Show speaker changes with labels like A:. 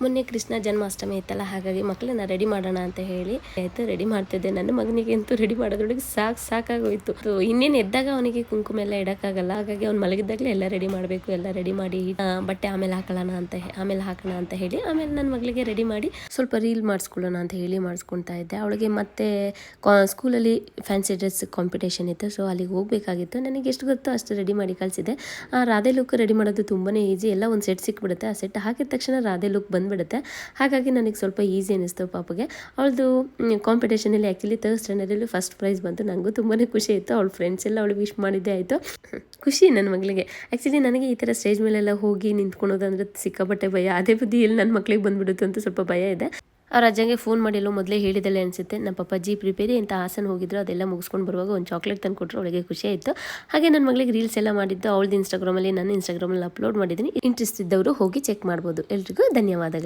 A: ಮೊನ್ನೆ ಕೃಷ್ಣ ಜನ್ಮಾಷ್ಟಮಿ ಇತ್ತಲ್ಲ, ಹಾಗಾಗಿ ಮಕ್ಕಳನ್ನ ರೆಡಿ ಮಾಡೋಣ ಅಂತ ಹೇಳಿ ಆಯ್ತು ರೆಡಿ ಮಾಡ್ತಿದ್ದೆ. ನನ್ನ ಮಗನಿಗೆ ಅಂತೂ ರೆಡಿ ಮಾಡೋದ್ರೊಳಗೆ ಸಾಕಾಗೋಯ್ತು. ಇನ್ನೇನು ಎದ್ದಾಗ ಅವನಿಗೆ ಕುಂಕುಮ ಎಲ್ಲ ಇಡಕ್ಕಾಗಲ್ಲ, ಹಾಗಾಗಿ ಅವ್ನು ಮಲಗಿದ್ದಾಗಲೇ ಎಲ್ಲ ರೆಡಿ ಮಾಡಬೇಕು. ಎಲ್ಲ ರೆಡಿ ಮಾಡಿ ಬಟ್ಟೆ ಆಮೇಲೆ ಹಾಕೋಣ ಅಂತ ಹೇಳಿ ಆಮೇಲೆ ನನ್ನ ಮಗಳಿಗೆ ರೆಡಿ ಮಾಡಿ ಸ್ವಲ್ಪ ರೀಲ್ ಮಾಡಿಸ್ಕೊಳ್ಳೋಣ ಅಂತ ಹೇಳಿ ಮಾಡಿಸ್ಕೊಳ್ತಾ ಇದ್ದೆ. ಅವಳಿಗೆ ಮತ್ತೆ ಸ್ಕೂಲಲ್ಲಿ ಫ್ಯಾನ್ಸಿ ಡ್ರೆಸ್ ಕಾಂಪಿಟೇಷನ್ ಇತ್ತು, ಸೊ ಅಲ್ಲಿಗೆ ಹೋಗಬೇಕಾಗಿತ್ತು. ನನಗೆ ಎಷ್ಟು ಗೊತ್ತೋ ಅಷ್ಟು ರೆಡಿ ಮಾಡಿ ಕಳಿಸಿದ್ದೆ. ರಾಧೆ ಲುಕ್ ರೆಡಿ ಮಾಡೋದು ತುಂಬಾ ಈಸಿ. ಎಲ್ಲ ಒಂದು ಸೆಟ್ ಸಿಕ್ಬಿಡುತ್ತೆ. ಆ ಸೆಟ್ ಹಾಕಿದ ತಕ್ಷಣ ರಾಧೆ ಲುಕ್ ಬಂದ್ಬಿಡುತ್ತೆ. ಹಾಗಾಗಿ ನನಗೆ ಸ್ವಲ್ಪ ಈಸಿ ಅನ್ನಿಸ್ತು ಪಾಪಗೆ. ಅವಳದು ಕಾಂಪಿಟೇಷನಲ್ಲಿ ಆ್ಯಕ್ಚುಲಿ 3rd ಸ್ಟ್ಯಾಂಡರ್ಡಲ್ಲಿ ಫಸ್ಟ್ ಪ್ರೈಸ್ ಬಂತು. ನನಗೂ ತುಂಬಾ ಖುಷಿ ಇತ್ತು. ಅವಳ ಫ್ರೆಂಡ್ಸ್ ಎಲ್ಲ ಅವಳು ವಿಶ್ ಮಾಡಿದ್ದೆ ಆಯಿತು. ಖುಷಿ ನನ್ನ ಮಗಳಿಗೆ. ಆ್ಯಕ್ಚುಲಿ ನನಗೆ ಈ ಥರ ಸ್ಟೇಜ್ ಮೇಲೆಲ್ಲ ಹೋಗಿ ನಿಂತ್ಕೊಳೋದಂದ್ರೆ ಸಿಕ್ಕಾಪಟ್ಟೆ ಭಯ. ಅದೇ ಬುದ್ಧಿ ಎಲ್ಲಿ ನನ್ನ ಮಕ್ಳಿಗೆ ಬಂದುಬಿಡುತ್ತೆ ಅಂತ ಸ್ವಲ್ಪ ಭಯ ಇದೆ. ಅವ್ರ ಅಜ್ಜಂಗೆ ಫೋನ್ ಮಾಡಿ ಎಲ್ಲೋ ಮೊದಲೇ ಹೇಳಿದಲ್ಲೇ ಅನಿಸುತ್ತೆ. ನಮ್ಮ ಪಪ್ಪಾಜಿ ಪ್ರಿಪೇರಿ ಅಂತ ಹಾಸನ ಹೋಗಿದ್ರು. ಅದೆಲ್ಲ ಮುಗಿಸ್ಕೊಂಡು ಬರುವಾಗ ಒಂದು ಚಾಕ್ಲೇಟ್ ತಂದು ಕೊಟ್ಟರು. ಅವಳಿಗೆ ಖುಷಿ ಆಯಿತು. ಹಾಗೆ ನನ್ನ ಮಗಳಿಗೆ ರೀಲ್ಸ್ ಎಲ್ಲ ಮಾಡಿದ್ದು ಅವಳದ್ದು ಇನ್ಸ್ಟಾಗ್ರಾಮಲ್ಲಿ, ನನ್ನ ಇನ್ಸ್ಟಾಗ್ರಾಮಲ್ಲಿ ಅಪ್ಲೋಡ್ ಮಾಡಿದ್ದೀನಿ. ಇಂಟ್ರೆಸ್ಟ್ ಇದ್ದವರು ಹೋಗಿ ಚೆಕ್ ಮಾಡ್ಬೋದು. ಎಲ್ರಿಗೂ ಧನ್ಯವಾದಗಳು.